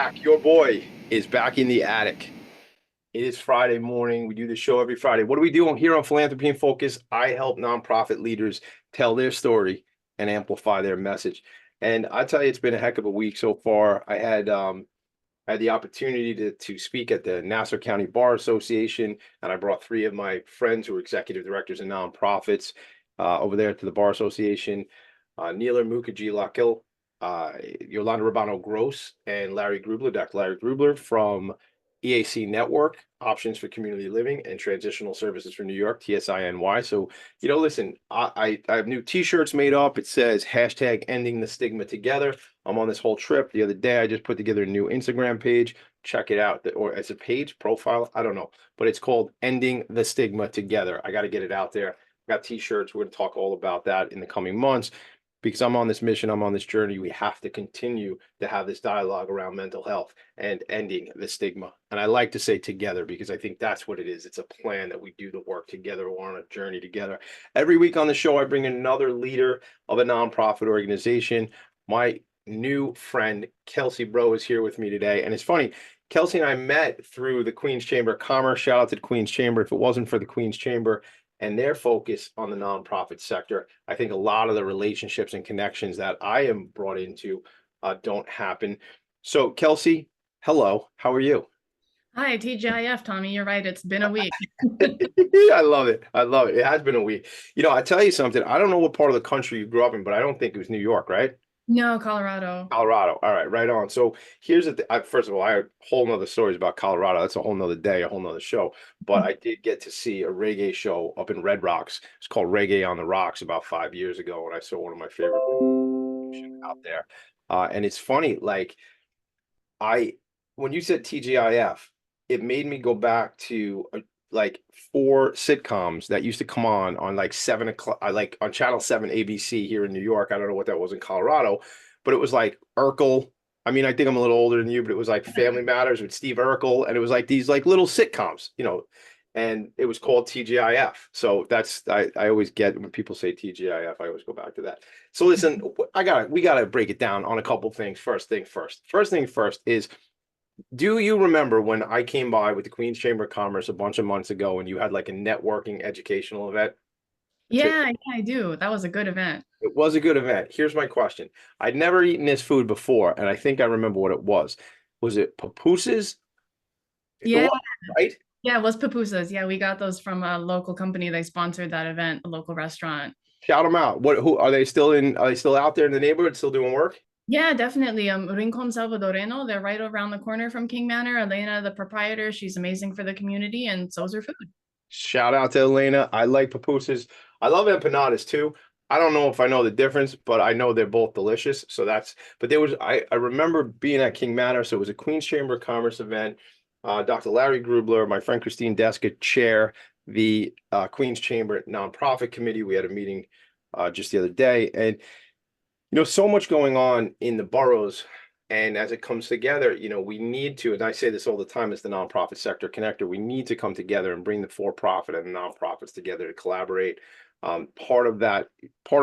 back. Your boy is back in the attic. It is Friday morning. We do the show every Friday. What do we do here on Philanthropy and Focus? I help nonprofit leaders tell their story and amplify their message. And I tell you, it's been a heck of a week so far. I had the opportunity to speak at the Nassau County Bar Association, and I brought three of my friends who are executive directors in nonprofits over there to the Bar Association. Neeler Mukherjee Lakil, Yolanda Rabano Gross, and Larry Grubler, Dr. Larry Grubler from EAC Network, Options for Community Living and Transitional Services for New York, TSINY. So, listen, I have new t-shirts made up. It says hashtag ending the stigma together. I'm on this whole trip. The other day, I just put together a new Instagram page. Check it out. Or as a page profile, I don't know, but it's called Ending the Stigma Together. I got to get it out there. Got t-shirts. We're going to talk all about that in the coming months because I'm on this mission, I'm on this journey. We have to continue to have this dialogue around mental health and ending the stigma. And I like to say together because I think that's what it is. It's a plan that we do the work together. We're on a journey together. Every week on the show, I bring in another leader of a nonprofit organization. My new friend, Kelsey Bro, is here with me today. And it's funny, Kelsey and I met through the Queen's Chamber of Commerce. Shout out to the Queen's Chamber. If it wasn't for the Queen's Chamber and their focus on the nonprofit sector, I think a lot of the relationships and connections that I am brought into don't happen. So, Kelsey, hello. How are you? Hi, TGIF, Tommy. You're right. It's been a week. I love it. I love it. It has been a week. I tell you something. I don't know what part of the country you grew up in, but I don't think it was New York, right? No, Colorado. Colorado. All right, right on. So here's the first of all, I have whole nother stories about Colorado. That's a whole nother day, a whole nother show. But I did get to see a reggae show up in Red Rocks. It's called Reggae on the Rocks about 5 years ago, and I saw one of my favorite out there. And it's funny, like I when you said TGIF, it made me go back to like four sitcoms that used to come on like 7 o'clock, like on Channel 7 ABC here in New York. I don't know what that was in Colorado, but it was like Urkel. I mean, I think I'm a little older than you, but it was like Family Matters with Steve Urkel, and it was like these like little sitcoms, and it was called TGIF. So I always get when people say TGIF, I always go back to that. So listen, we gotta break it down on a couple things. First thing first. First thing first is, do you remember when I came by with the Queen's Chamber of Commerce a bunch of months ago and you had like a networking educational event? Yeah, I do. That was a good event. It was a good event. Here's my question. I'd never eaten this food before, and I think I remember what it was. Was it pupusas? It Yeah, was, right? yeah, it was pupusas. Yeah, we got those from a local company. They sponsored that event, a local restaurant. Shout them out. Who are they still in? Are they still out there in the neighborhood, still doing work? Yeah, definitely. Rincon Salvadoreno, they're right around the corner from King Manor. Elena, the proprietor, she's amazing for the community, and so's her food. Shout out to Elena. I like pupusas. I love empanadas too. I don't know if I know the difference, but I know they're both delicious. But I remember being at King Manor. So it was a Queen's Chamber of Commerce event. Dr. Larry Grubler, my friend Christine Deska, chair the Queen's Chamber nonprofit committee. We had a meeting just the other day, and so much going on in the boroughs. And as it comes together, we need to, and I say this all the time as the nonprofit sector connector, we need to come together and bring the for-profit and the nonprofits together to collaborate. Part of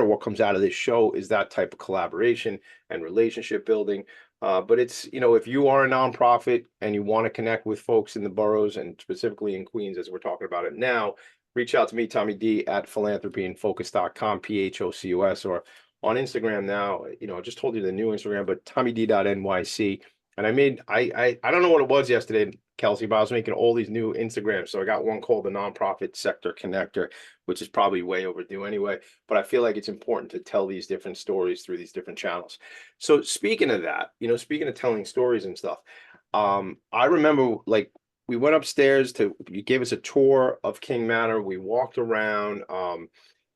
what comes out of this show is that type of collaboration and relationship building. But if you are a nonprofit and you want to connect with folks in the boroughs and specifically in Queens, as we're talking about it now, reach out to me, Tommy D at philanthropyandfocus.com, PHOCUS, or on Instagram now. I just told you the new Instagram, but TommyD.NYC. And I don't know what it was yesterday, Kelsey, but I was making all these new Instagrams. So I got one called the Nonprofit Sector Connector, which is probably way overdue anyway. But I feel like it's important to tell these different stories through these different channels. So speaking of that, speaking of telling stories and stuff, I remember like we went upstairs you gave us a tour of King Manor. We walked around.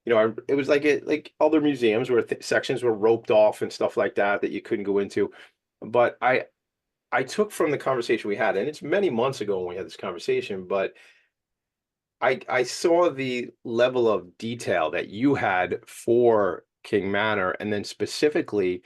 It was like other museums where sections were roped off and stuff like that you couldn't go into. But I took from the conversation we had, and it's many months ago when we had this conversation, but I saw the level of detail that you had for King Manor, and then specifically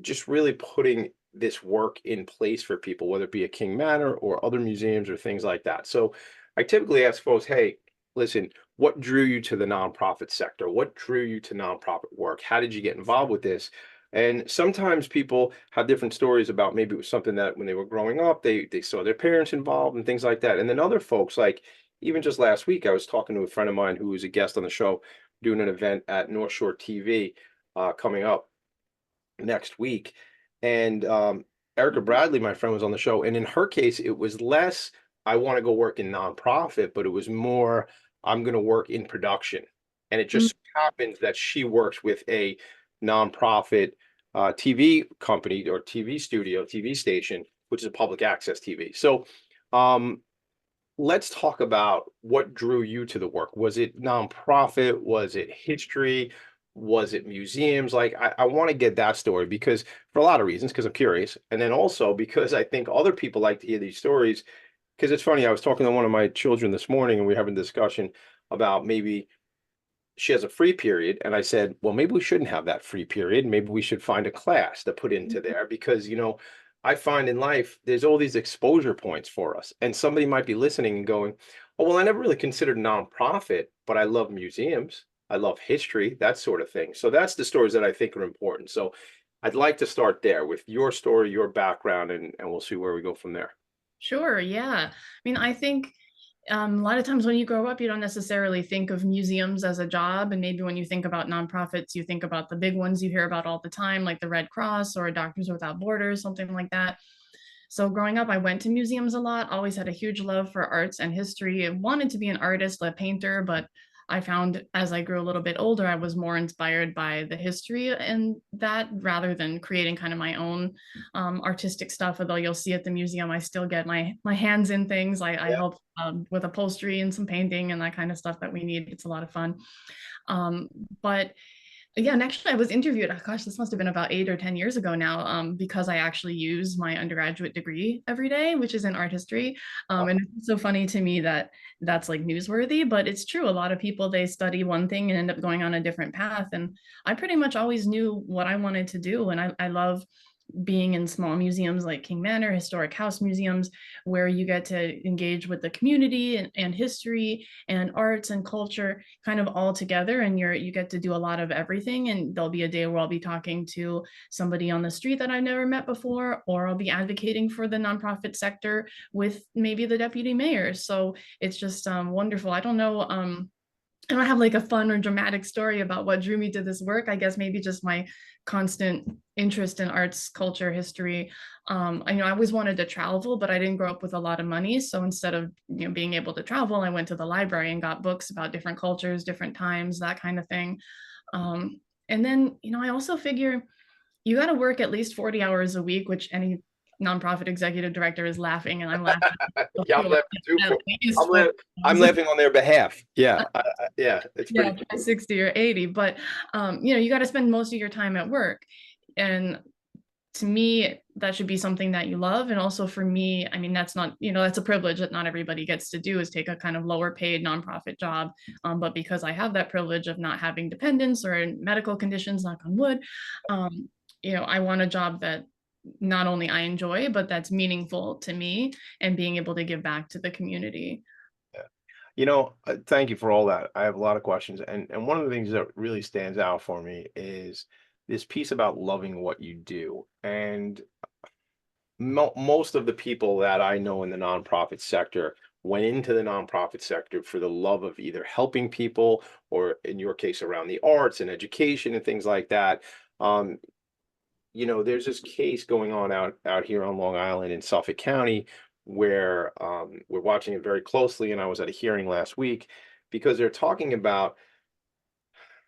just really putting this work in place for people, whether it be a King Manor or other museums or things like that. So I typically ask folks, hey, listen, what drew you to the nonprofit sector? What drew you to nonprofit work? How did you get involved with this? And sometimes people have different stories about maybe it was something that when they were growing up, they saw their parents involved and things like that. And then other folks, like even just last week, I was talking to a friend of mine who was a guest on the show doing an event at North Shore TV coming up next week. And Erica Bradley, my friend, was on the show. And in her case, it was less, I want to go work in nonprofit, but it was more, I'm going to work in production. And it just so happens that she works with a nonprofit TV company or TV studio, TV station, which is a public access TV. So um, let's talk about what drew you to the work. Was it nonprofit? Was it history? Was it museums? Like, I want to get that story because for a lot of reasons, because I'm curious. And then also because I think other people like to hear these stories. Because it's funny, I was talking to one of my children this morning and we were having a discussion about maybe she has a free period. And I said, well, maybe we shouldn't have that free period. Maybe we should find a class to put into there because, I find in life there's all these exposure points for us. And somebody might be listening and going, oh, well, I never really considered nonprofit, but I love museums. I love history, that sort of thing. So that's the stories that I think are important. So I'd like to start there with your story, your background, and we'll see where we go from there. Sure, yeah. I mean, I think a lot of times when you grow up, you don't necessarily think of museums as a job. And maybe when you think about nonprofits, you think about the big ones you hear about all the time, like the Red Cross or Doctors Without Borders, something like that. So growing up, I went to museums a lot, always had a huge love for arts and history. I wanted to be an artist, a painter, but I found as I grew a little bit older, I was more inspired by the history and that rather than creating kind of my own artistic stuff. Although you'll see at the museum, I still get my hands in things. I Yeah. help with upholstery and some painting and that kind of stuff that we need. It's a lot of fun. Um, but yeah, and actually I was interviewed, oh gosh, this must have been about 8 or 10 years ago now, because I actually use my undergraduate degree every day, which is in art history. And it's so funny to me that that's like newsworthy, but it's true. A lot of people, they study one thing and end up going on a different path. And I pretty much always knew what I wanted to do. And I love being in small museums like King Manor, historic house museums, where you get to engage with the community and history and arts and culture kind of all together. And you get to do a lot of everything. And there'll be a day where I'll be talking to somebody on the street that I've never met before, or I'll be advocating for the nonprofit sector with maybe the deputy mayor. So it's just wonderful. I don't have like a fun or dramatic story about what drew me to this work. I guess maybe just my constant interest in arts, culture, history. I always wanted to travel, but I didn't grow up with a lot of money. So instead of being able to travel, I went to the library and got books about different cultures, different times, that kind of thing. And then, I also figure you got to work at least 40 hours a week, which any nonprofit executive director is laughing, and I'm laughing. Yeah, I'm laughing too. At I'm least 40 laughing. I'm hours. laughing on their behalf. Yeah, yeah, it's Yeah, pretty by cool. 60 or 80, but you got to spend most of your time at work. And to me, that should be something that you love. And also for me, I mean, that's not, that's a privilege that not everybody gets to do, is take a kind of lower paid nonprofit job. But because I have that privilege of not having dependents or medical conditions, knock on wood, I want a job that not only I enjoy, but that's meaningful to me and being able to give back to the community. Yeah. Thank you for all that. I have a lot of questions, and one of the things that really stands out for me is this piece about loving what you do. And most of the people that I know in the nonprofit sector went into the nonprofit sector for the love of either helping people or, in your case, around the arts and education and things like that. Um, there's this case going on out here on Long Island in Suffolk County where we're watching it very closely, and I was at a hearing last week because they're talking about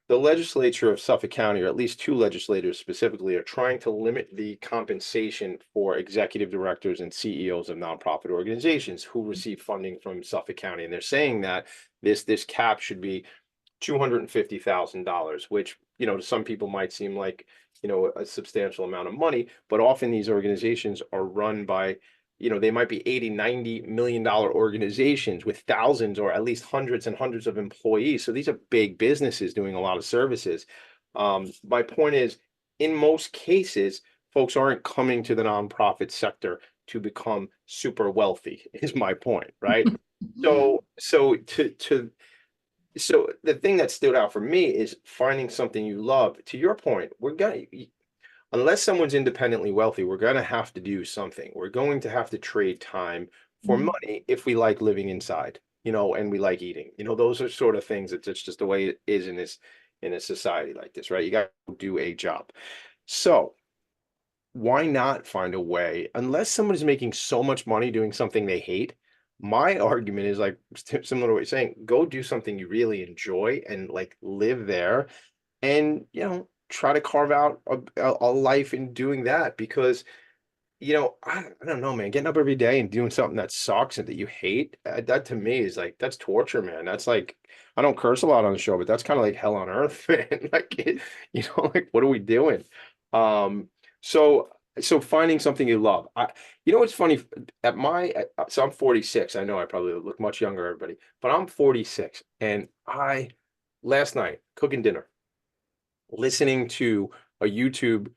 the legislature of Suffolk County, or at least two legislators specifically, are trying to limit the compensation for executive directors and CEOs of nonprofit organizations who receive funding from Suffolk County. And they're saying that this cap should be $250,000, which, to some people might seem like, a substantial amount of money, but often these organizations are run by, they might be 80, $90 million organizations with thousands or at least hundreds and hundreds of employees. So these are big businesses doing a lot of services. My point is, in most cases, folks aren't coming to the nonprofit sector to become super wealthy, is my point, right? So the thing that stood out for me is finding something you love. To your point, unless someone's independently wealthy, we're going to have to do something. We're going to have to trade time for Mhm. money if we like living inside, and we like eating. Those are sort of things that it's just the way it is in a society like this, right? You got to do a job. So why not find a way, unless someone's making so much money doing something they hate? My argument is like similar to what you're saying, go do something you really enjoy and like live there and try to carve out a life in doing that because I don't know, man, getting up every day and doing something that sucks and that you hate, that to me is like that's torture, man. That's like I don't curse a lot on the show, but that's kind of like hell on earth, man. Like like what are we doing? um so finding something you love. What's funny, so I'm 46. I know I probably look much younger, everybody, but I'm 46, and I last night cooking dinner, listening to a YouTube,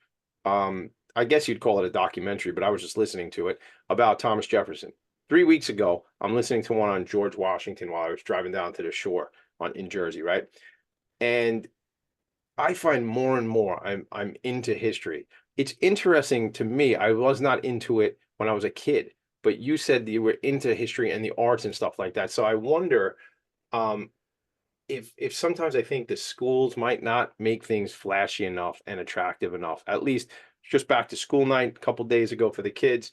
I guess you'd call it a documentary, but I was just listening to it about Thomas Jefferson. 3 weeks ago, I'm listening to one on George Washington while I was driving down to the shore in Jersey, right? And I find more and more I'm into history. It's interesting to me. I was not into it when I was a kid, but you said that you were into history and the arts and stuff like that. So I wonder, um, if sometimes I think the schools might not make things flashy enough and attractive enough. At least just back to school night a couple days ago for the kids.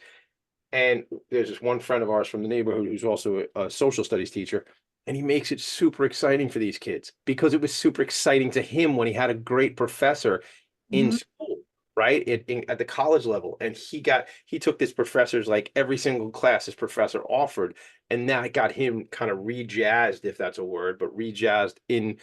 And there's this one friend of ours from the neighborhood who's also a social studies teacher, and he makes it super exciting for these kids because it was super exciting to him when he had a great professor in Mhm. school, right? At the college level. And he took this professor's, like every single class this professor offered, and that got him kind of rejazzed, if that's a word, but rejazzed in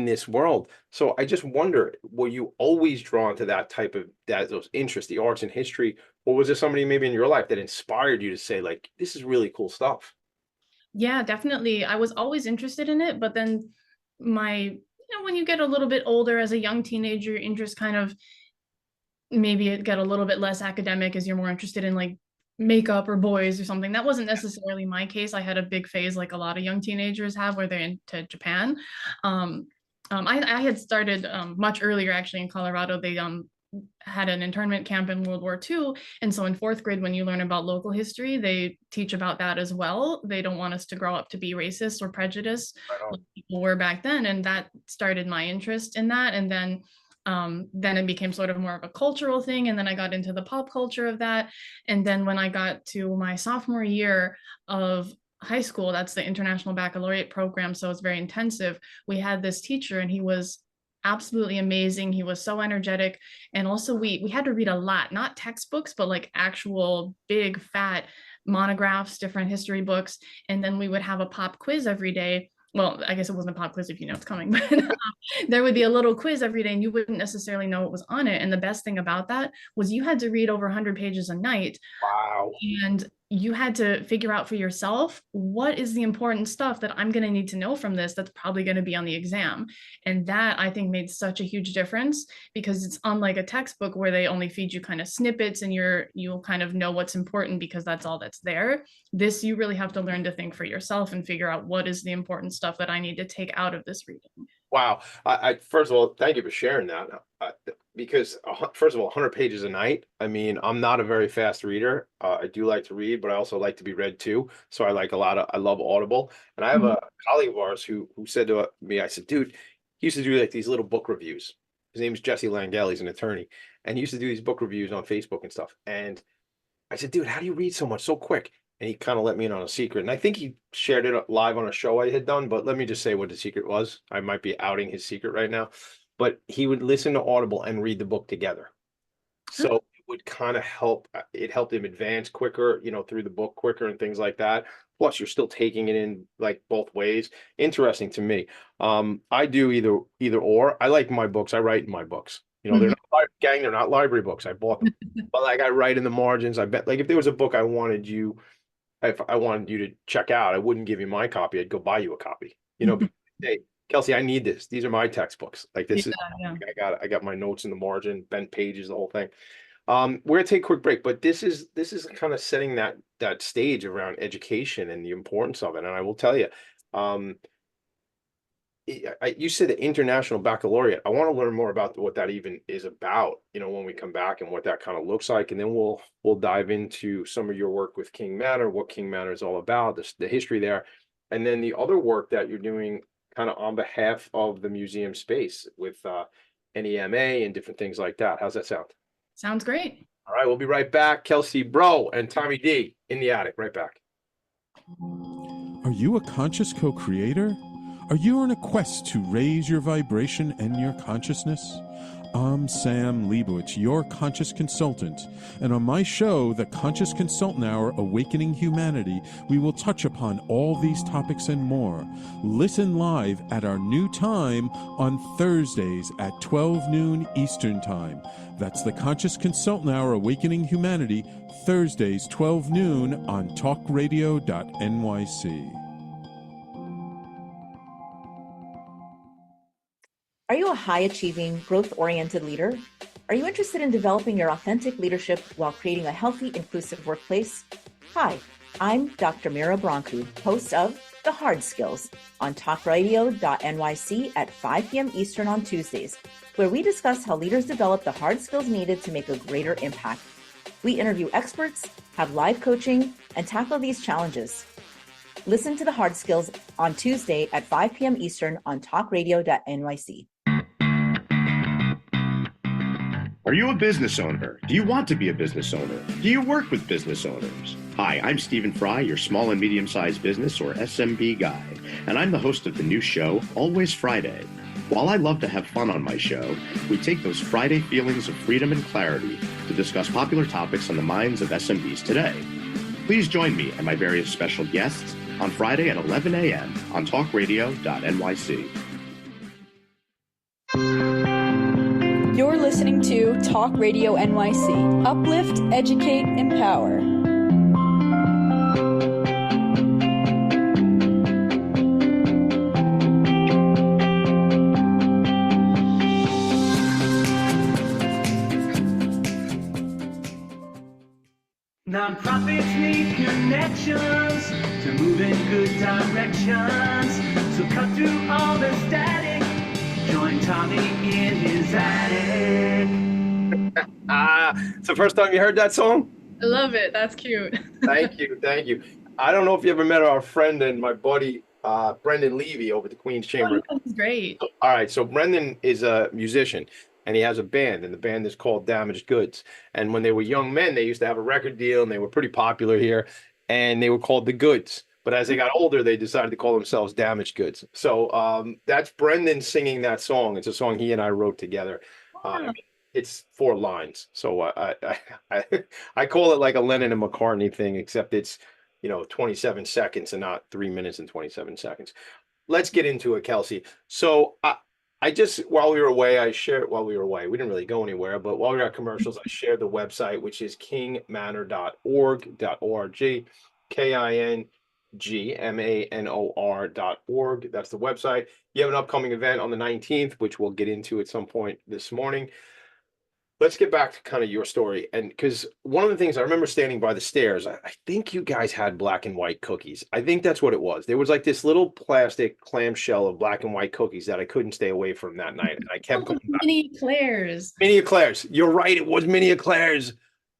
this world. So I just wonder, were you always drawn to that type of those interests, the arts and history, or was there somebody maybe in your life that inspired you to say, like, this is really cool stuff? Yeah, definitely. I was always interested in it, but then when you get a little bit older as a young teenager, interest kind of maybe it get a little bit less academic as you're more interested in like makeup or boys or something. That wasn't necessarily my case. I had a big phase like a lot of young teenagers have where they're into Japan. Um, I had started much earlier actually in Colorado. They had an internment camp in World War II. And so in fourth grade, when you learn about local history, they teach about that as well. They don't want us to grow up to be racist or prejudiced Right on. like people were back then. And that started my interest in that. And then it became sort of more of a cultural thing. And then I got into the pop culture of that. And then when I got to my sophomore year of high school, that's the International Baccalaureate program. So it's very intensive. We had this teacher and he was absolutely amazing. He was so energetic. And also we had to read a lot, not textbooks, but like actual big fat monographs, different history books. And then we would have a pop quiz every day. Well, I guess it wasn't a pop quiz if you know it's coming, but there would be a little quiz every day and you wouldn't necessarily know what was on it. And the best thing about that was you had to read over 100 pages a night Wow. and you had to figure out for yourself what is the important stuff that I'm going to need to know from this that's probably going to be on the exam. And that I think made such a huge difference because it's unlike a textbook where they only feed you kind of snippets and you'll kind of know what's important because that's all that's there. This you really have to learn to think for yourself and figure out what is the important stuff that I need to take out of this reading. Wow. I first of all, thank you for sharing that. Because first of all, 100 pages a night. I mean, I'm not a very fast reader. I do like to read, but I also like to be read too. So I love Audible. And I have Mhm. a colleague of ours who said to me, I said, dude, he used to do like these little book reviews. His name's Jesse Langell. He's an attorney, and he used to do these book reviews on Facebook and stuff. And I said, dude, how do you read so much so quick? And he kind of let me in on a secret. And I think he shared it live on a show I had done, but let me just say what the secret was. I might be outing his secret right now, but he would listen to Audible and read the book together. So it would kind of help. It helped him advance quicker, through the book quicker and things like that. Plus, you're still taking it in like both ways. Interesting to me. I do either or. I like my books. I write in my books. They're Mhm. not gang. They're not library books. I bought them, but like I write in the margins. I bet like if there was a book if I wanted you to check out, I wouldn't give you my copy. I'd go buy you a copy. Hey, Kelsey, I need this. These are my textbooks. Like Yeah, this is yeah. I got my notes in the margin, bent pages, the whole thing. We're gonna take a quick break, but this is kind of setting that stage around education and the importance of it. And I will tell you, um, you said the International Baccalaureate. I want to learn more about what that even is about, when we come back and what that kind of looks like. And then we'll dive into some of your work with King Manor, what King Manor is all about, the history there. And then the other work that you're doing kind of on behalf of the museum space with NEMA and different things like that. How's that sound? Sounds great. All right, we'll be right back. Kelsey Bro and Tommy D in the attic. Right back. Are you a conscious co-creator? Are you on a quest to raise your vibration and your consciousness? I'm Sam Leibowitz, your conscious consultant, and on my show, The Conscious Consultant Hour, Awakening Humanity, we will touch upon all these topics and more. Listen live at our new time on Thursdays at 12 noon Eastern Time. That's The Conscious Consultant Hour, Awakening Humanity, Thursdays, 12 noon on talkradio.nyc. Are you a high-achieving, growth-oriented leader? Are you interested in developing your authentic leadership while creating a healthy, inclusive workplace? Hi, I'm Dr. Mira Brancu, host of The Hard Skills on talkradio.nyc at 5 p.m. Eastern on Tuesdays, where we discuss how leaders develop the hard skills needed to make a greater impact. We interview experts, have live coaching, and tackle these challenges. Listen to The Hard Skills on Tuesday at 5 p.m. Eastern on talkradio.nyc. Are you a business owner? Do you want to be a business owner? Do you work with business owners? Hi, I'm Stephen Fry, your small and medium-sized business or SMB guy, and I'm the host of the new show, Always Friday. While I love to have fun on my show, we take those Friday feelings of freedom and clarity to discuss popular topics on the minds of SMBs today. Please join me and my various special guests on Friday at 11 a.m. on talkradio.nyc. You're listening to Talk Radio NYC. Uplift, educate, empower. Nonprofits need connections to move in good directions. So cut through all the static. Join Tommy in his attic. It's the first time you heard that song? I love it. That's cute. Thank you. Thank you. I don't know if you ever met our friend and my buddy, Brendan Levy over at the Queen's Chamber. Oh, that's great. All right. So Brendan is a musician and he has a band, and the band is called Damaged Goods. And when they were young men, they used to have a record deal and they were pretty popular here, and they were called the Goods. But as they got older, they decided to call themselves Damaged Goods. So that's Brendan singing that song. It's a song he and I wrote together. It's 4 lines. So I call it like a Lennon and McCartney thing, except it's 27 seconds and not 3 minutes and 27 seconds. Let's get into it, Kelsey. So I just, while we were away, we didn't really go anywhere, but while we were at commercials, I shared the website, which is kingmanor.org, KINGMANOR.org. That's the website. You have an upcoming event on the 19th, which we'll get into at some point this morning. Let's get back to kind of your story. And because one of the things I remember standing by the stairs, I think you guys had black and white cookies. I think that's what it was. There was like this little plastic clamshell of black and white cookies that I couldn't stay away from that night. And I kept going back. Mini eclairs. Mini eclairs. You're right. It was mini eclairs.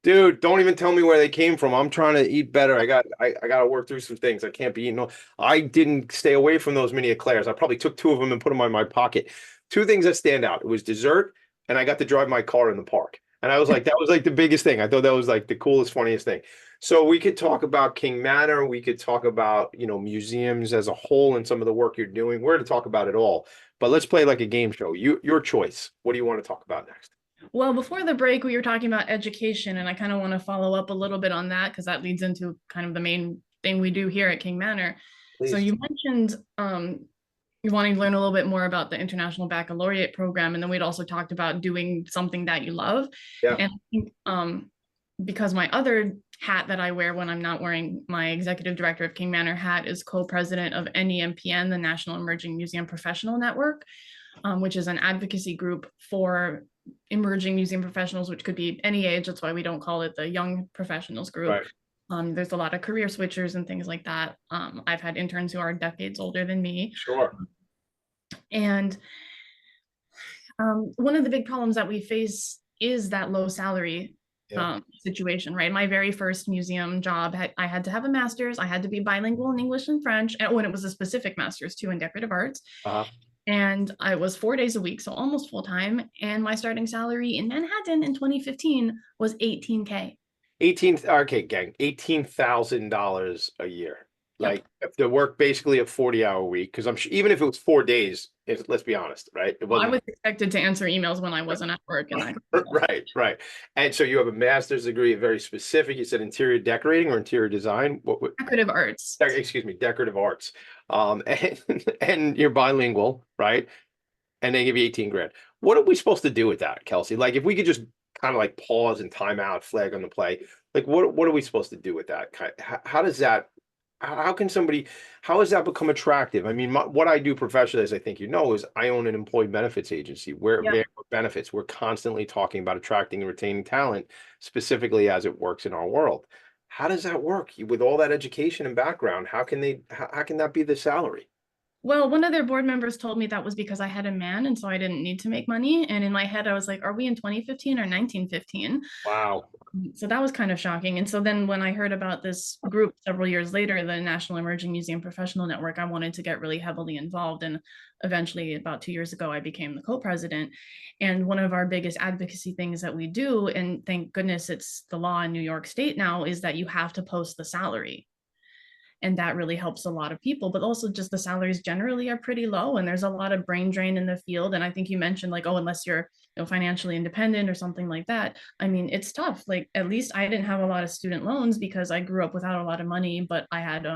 Dude, don't even tell me where they came from. I'm trying to eat better. I got to work through some things. I can't be eating. I didn't stay away from those mini eclairs. I probably took 2 of them and put them in my pocket. 2 things that stand out. It was dessert, and I got to drive my car in the park. And I was like, that was like the biggest thing. I thought that was like the coolest, funniest thing. So we could talk about King Manor. We could talk about, museums as a whole and some of the work you're doing. We're going to talk about it all. But let's play like a game show. Your choice. What do you want to talk about next? Well, before the break, we were talking about education, and I kind of want to follow up a little bit on that because that leads into kind of the main thing we do here at King Manor. Please. So you mentioned you're wanting to learn a little bit more about the International Baccalaureate program, and then we'd also talked about doing something that you love. Yeah. And I think because my other hat that I wear when I'm not wearing my executive director of King Manor hat is co-president of NEMPN, the National Emerging Museum Professional Network, which is an advocacy group for emerging museum professionals, which could be any age. That's why we don't call it the young professionals group. Right. There's a lot of career switchers and things like that. I've had interns who are decades older than me. Sure. And one of the big problems that we face is that low salary situation, right? My very first museum job, I had to have a master's. I had to be bilingual in English and French, and when it was a specific master's too in decorative arts. And I was 4 days a week, so almost full time. And my starting salary in Manhattan in 2015 was $18K. Okay, gang, $18,000 a year. Like if the work basically a 40-hour week, because I'm sure even if it was 4 days, let's be honest, right? It Well, I wasn't was expected to answer emails when I wasn't at work, and that. right. And so you have a master's degree, very specific. You said interior decorating or interior design. What Decorative arts. excuse me, decorative arts. And you're bilingual, right? And they give you 18 grand. What are we supposed to do with that, Kelsey? Like if we could just kind of like pause and time out, flag on the play, like what are we supposed to do with that? How does that, how can somebody, how does that become attractive? I mean, what I do professionally, as I think you know, is I own an employee benefits agency where benefits, we're constantly talking about attracting and retaining talent, specifically as it works in our world. How does that work with all that education and background? How can that be the salary? Well, one of their board members told me that was because I had a man and so I didn't need to make money. And in my head, I was like, are we in 2015 or 1915? Wow. So that was kind of shocking. And so then when I heard about this group several years later, the National Emerging Museum Professional Network, I wanted to get really heavily involved. And eventually, about 2 years ago, I became the co-president. And one of our biggest advocacy things that we do, and thank goodness it's the law in New York State now, is that you have to post the salary. And that really helps a lot of people, but also just the salaries generally are pretty low and there's a lot of brain drain in the field. And I think you mentioned like, oh, unless you're financially independent or something like that. I mean, it's tough. Like at least I didn't have a lot of student loans because I grew up without a lot of money, but I had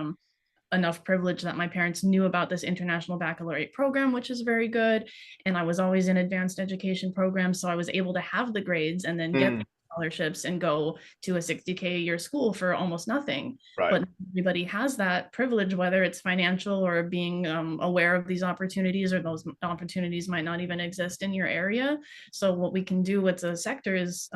enough privilege that my parents knew about this international baccalaureate program, which is very good. And I was always in advanced education programs. So I was able to have the grades and then get scholarships and go to a 60K a year school for almost nothing. Right. But everybody has that privilege, whether it's financial or being aware of these opportunities, or those opportunities might not even exist in your area. So what we can do with the sector is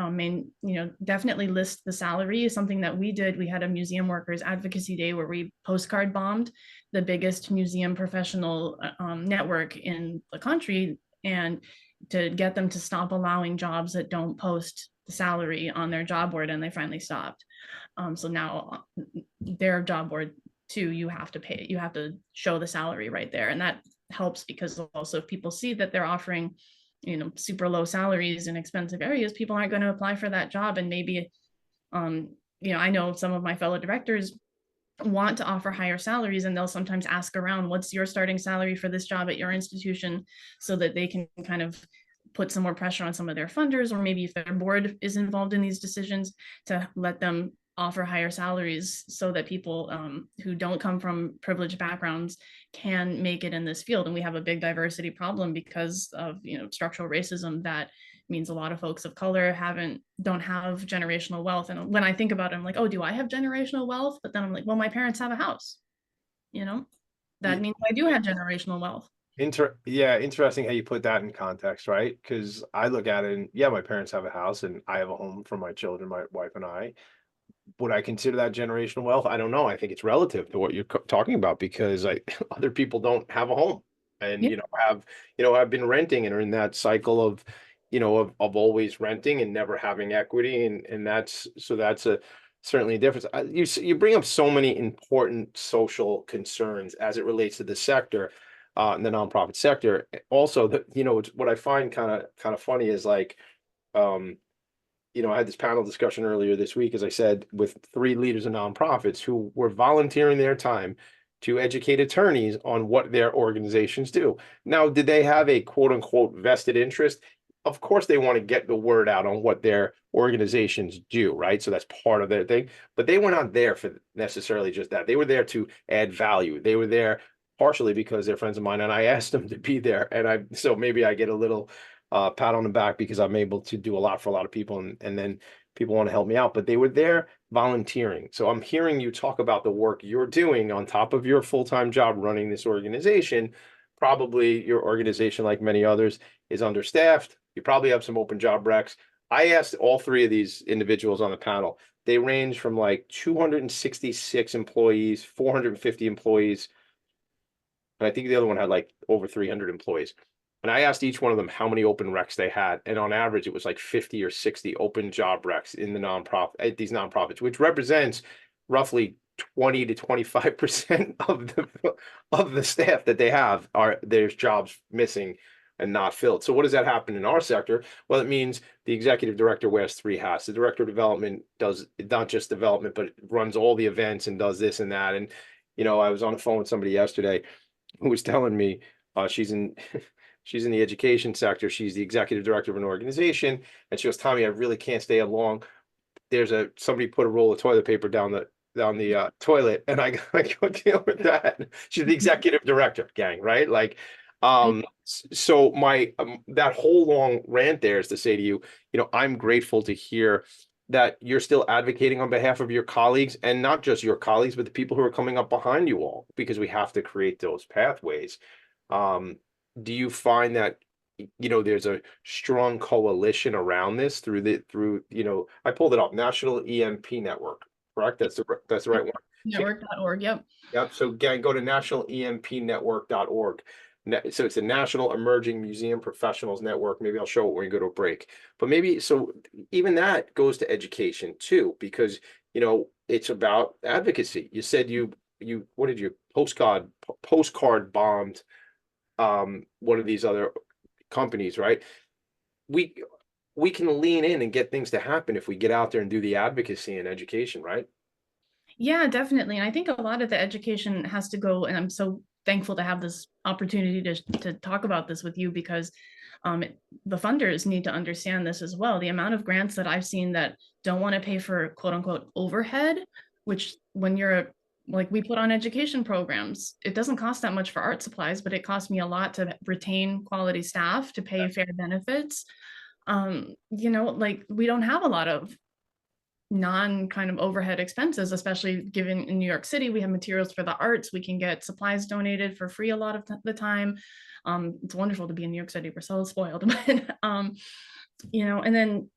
definitely list the salary. Something that we did, we had a museum workers advocacy day where we postcard bombed the biggest museum professional network in the country, and to get them to stop allowing jobs that don't post the salary on their job board, and they finally stopped. So now their job board too, you have to show the salary right there, and that helps because also if people see that they're offering super low salaries in expensive areas, people aren't going to apply for that job. And maybe I know some of my fellow directors want to offer higher salaries, and they'll sometimes ask around, what's your starting salary for this job at your institution, so that they can kind of put some more pressure on some of their funders, or maybe if their board is involved in these decisions, to let them offer higher salaries so that people who don't come from privileged backgrounds can make it in this field. And we have a big diversity problem because of structural racism. That means a lot of folks of color don't have generational wealth. And when I think about it, I'm like, oh, do I have generational wealth? But then I'm like, well, my parents have a house, that means I do have generational wealth. Interesting how you put that in context, right? Because I look at it and my parents have a house and I have a home for my children, my wife and I. Would I consider that generational wealth? I don't know. I think it's relative to what you're talking about, because other people don't have a home and have been renting and are in that cycle of of always renting and never having equity, and that's certainly a difference. You bring up so many important social concerns as it relates to the sector, in the nonprofit sector. Also, what I find kind of funny is like, I had this panel discussion earlier this week, as I said, with 3 leaders of nonprofits who were volunteering their time to educate attorneys on what their organizations do. Now, did they have a quote unquote vested interest? Of course, they want to get the word out on what their organizations do, right? So that's part of their thing. But they were not there for necessarily just that. They were there to add value. They were there partially because they're friends of mine, and I asked them to be there. And so maybe I get a little pat on the back because I'm able to do a lot for a lot of people, and then people want to help me out. But they were there volunteering. So I'm hearing you talk about the work you're doing on top of your full-time job running this organization. Probably your organization, like many others, is understaffed. You probably have some open job recs. I asked all 3 of these individuals on the panel. They range from like 266 employees, 450 employees, and I think the other one had like over 300 employees. And I asked each one of them how many open recs they had, and on average, it was like 50 or 60 open job recs in the nonprofit, at these nonprofits, which represents roughly 20 to 25% of the staff that they have are there's jobs missing and not filled. So what does that happen in our sector? Well, it means the executive director wears three hats. The director of development does not just development, but runs all the events and does this and that. And I was on the phone with somebody yesterday who was telling me she's in she's in the education sector. She's the executive director of an organization, and she goes, Tommy, I really can't stay long. There's somebody put a roll of toilet paper down the toilet, and I go deal with that. She's the executive director, gang, right? Like, so my that whole long rant there is to say to you, I'm grateful to hear that you're still advocating on behalf of your colleagues, and not just your colleagues, but the people who are coming up behind you all, because we have to create those pathways. Do you find that there's a strong coalition around this through I pulled it up, National EMP Network, correct? That's the right one. Network.org. Yep. Yep. So again, go to nationalempnetwork.org. So it's the National Emerging Museum Professionals Network. Maybe I'll show it when we go to a break. But maybe so even that goes to education too, because it's about advocacy. You said you what did you postcard bombed one of these other companies, right? We can lean in and get things to happen if we get out there and do the advocacy and education, right? Yeah, definitely. And I think a lot of the education has to go, and I'm so thankful to have this opportunity to talk about this with you, because the funders need to understand this as well. The amount of grants that I've seen that don't want to pay for quote unquote overhead, which when you're like we put on education programs, it doesn't cost that much for art supplies, but it costs me a lot to retain quality staff, to pay fair benefits. Like we don't have a lot of non kind of overhead expenses, especially given in New York City, we have materials for the arts. We can get supplies donated for free a lot of the time. It's wonderful to be in New York City. We're so spoiled, but and then,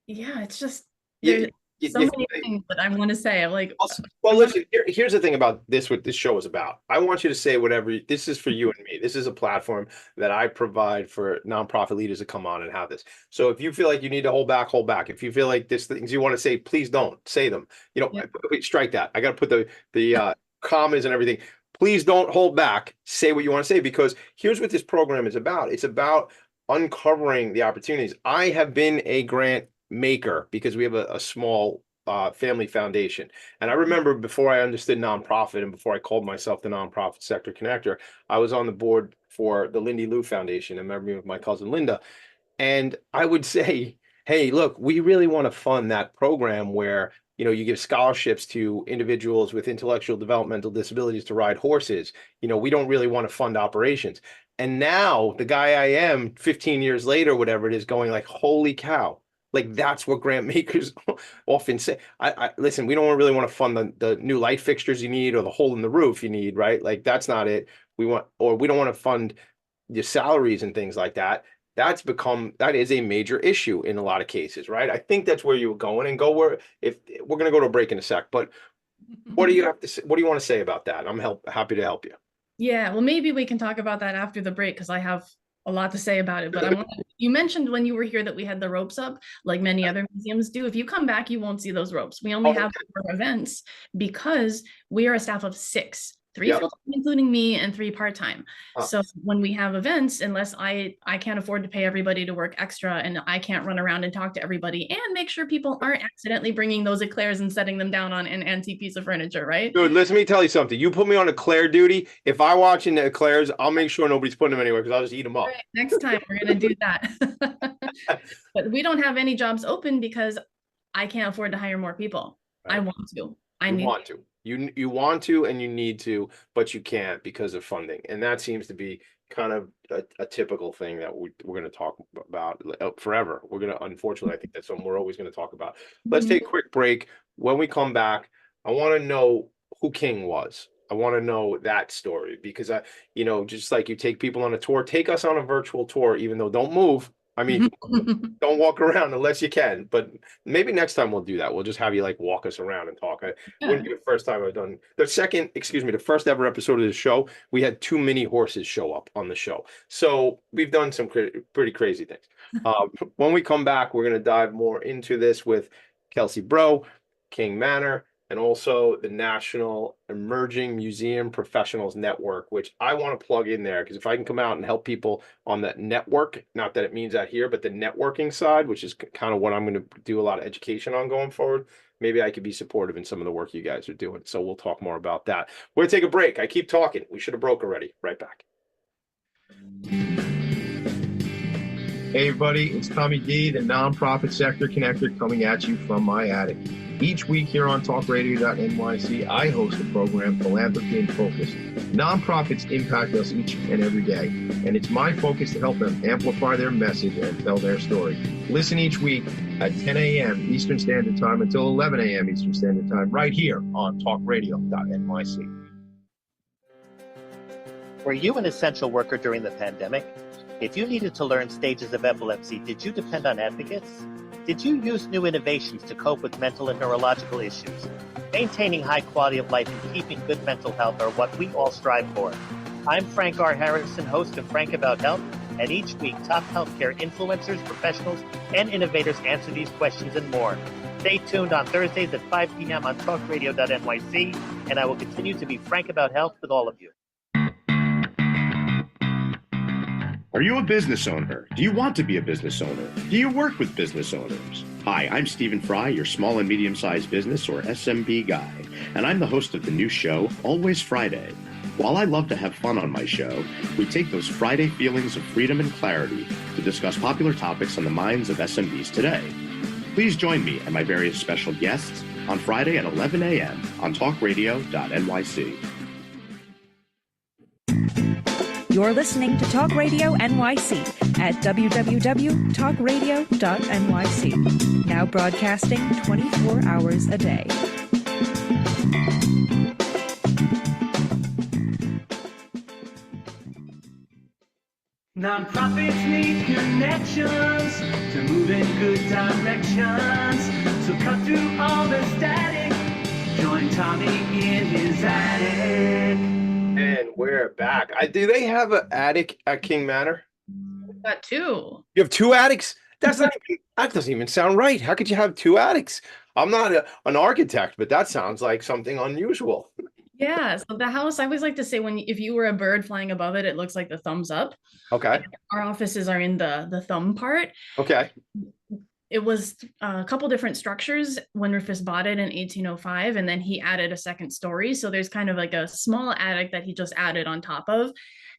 yeah, it's just, there's so many things that I want to say. I'm like, well, listen, here's the thing about this, what this show is about. I want you to say whatever, this is for you and me. This is a platform that I provide for nonprofit leaders to come on and have this. So if you feel like you need to hold back, hold back. If you feel like there's things you want to say, please don't say them. Strike that. I got to put the commas and everything. Please don't hold back. Say what you want to say, because here's what this program is about. It's about uncovering the opportunities. I have been a grant maker because we have a small family foundation. And I remember before I understood nonprofit and before I called myself the nonprofit sector connector, I was on the board for the Lindy Lou Foundation. I remember with my cousin Linda. And I would say, hey, look, we really want to fund that program where you give scholarships to individuals with intellectual developmental disabilities to ride horses. We don't really want to fund operations. And now the guy I am 15 years later, whatever it is, going like, holy cow. Like that's what grant makers often say. I listen, we don't really want to fund the new light fixtures you need or the hole in the roof you need, right? Like that's not it. We don't want to fund your salaries and things like that. That is a major issue in a lot of cases, right? I think that's where you were going, and if we're going to go to a break in a sec, but what do you have to say? What do you want to say about that? I'm happy to help you. Yeah, well, maybe we can talk about that after the break, because I have a lot to say about it. But you mentioned when you were here that we had the ropes up, like many other museums do. If you come back, you won't see those ropes. We only have them for events because we are a staff of 6. 3 full-time, including me, and 3 part-time. So when we have events, unless I can't afford to pay everybody to work extra, and I can't run around and talk to everybody and make sure people aren't accidentally bringing those eclairs and setting them down on an antique piece of furniture, right? Dude, let me tell you something. You put me on eclair duty. If I watch in the eclairs, I'll make sure nobody's putting them anywhere, because I'll just eat them up. Right, next time we're going to do that. But we don't have any jobs open because I can't afford to hire more people. Right. I want to. You want to and you need to, but you can't because of funding. And that seems to be kind of a typical thing that we're going to talk about forever. Unfortunately, I think that's something we're always going to talk about. Let's take a quick break. When we come back, I want to know who King was. I want to know that story, because just like you take people on a tour, take us on a virtual tour, even though don't move. I mean, don't walk around unless you can, but maybe next time we'll do that. We'll just have you like walk us around and talk. Wouldn't be the first time I've done the first ever episode of the show. We had 2 mini horses show up on the show. So we've done some pretty crazy things. When we come back, we're going to dive more into this with Kelsey Bro, King Manor, and also the National Emerging Museum Professionals Network, which I want to plug in there because if I can come out and help people on that network, not that it means out here, but the networking side, which is kind of what I'm going to do a lot of education on going forward, maybe I could be supportive in some of the work you guys are doing. So we'll talk more about that. We're going to take a break. I keep talking. We should have broke already. Right back. Hey, everybody, it's Tommy D, the nonprofit sector connector, coming at you from my attic. Each week here on talkradio.nyc, I host the program Philanthropy and Phocus. Nonprofits impact us each and every day, and it's my focus to help them amplify their message and tell their story. Listen each week at 10 a.m. Eastern Standard Time until 11 a.m. Eastern Standard Time, right here on talkradio.nyc. Were you an essential worker during the pandemic? If you needed to learn stages of epilepsy, did you depend on advocates? Did you use new innovations to cope with mental and neurological issues? Maintaining high quality of life and keeping good mental health are what we all strive for. I'm Frank R. Harrison, host of Frank About Health, and each week top healthcare influencers, professionals, and innovators answer these questions and more. Stay tuned on Thursdays at 5 p.m. on talkradio.nyc, and I will continue to be frank about health with all of you. Are you a business owner? Do you want to be a business owner? Do you work with business owners? Hi, I'm Stephen Fry, your small and medium-sized business or SMB guy, and I'm the host of the new show, Always Friday. While I love to have fun on my show, we take those Friday feelings of freedom and clarity to discuss popular topics on the minds of SMBs today. Please join me and my various special guests on Friday at 11 a.m. on talkradio.nyc. You're listening to Talk Radio NYC at www.talkradio.nyc. Now broadcasting 24 hours a day. Nonprofits need connections to move in good directions. So cut through all the static. Join Tommy in his attic. And we're back. Do they have an attic at King Manor? Got 2. You have 2 attics? That doesn't even sound right. How could you have 2 attics? I'm not an architect, but that sounds like something unusual. Yeah, so the house, I always like to say if you were a bird flying above it, it looks like the thumbs up. Okay. Our offices are in the thumb part. Okay. It was a couple different structures when Rufus bought it in 1805, and then he added a second story. So there's kind of like a small attic that he just added on top of,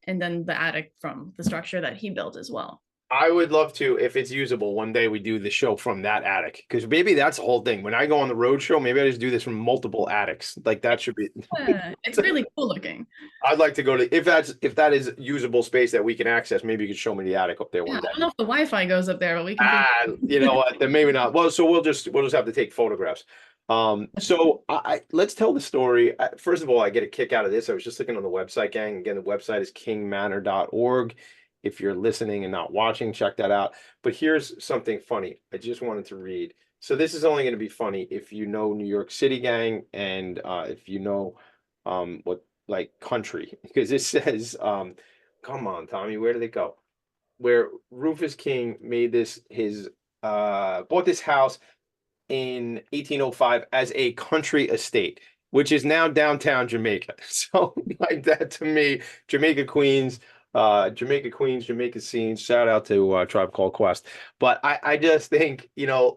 and then the attic from the structure that he built as well. I would love to, if it's usable, one day we do the show from that attic, because maybe that's the whole thing. When I go on the road show, maybe I just do this from multiple attics. Like that should be. Yeah, it's really cool looking. I'd like to go to if that is usable space that we can access. Maybe you could show me the attic up there one day. I don't know if the Wi-Fi goes up there, but we can. You know what? Then maybe not. Well, so we'll just have to take photographs. So let's tell the story. First of all, I get a kick out of this. I was just looking on the website, gang. Again, the website is kingmanor.org. If you're listening and not watching, check that out. But here's something funny. I just wanted to read. So this is only going to be funny if you know New York City, gang, and if you know what like country, because it says, come on, Tommy, where did it go? Where Rufus King made this bought this house in 1805 as a country estate, which is now downtown Jamaica. So like that to me, Jamaica Queens, Jamaica scenes. Shout out to Tribe Called Quest. But I just think,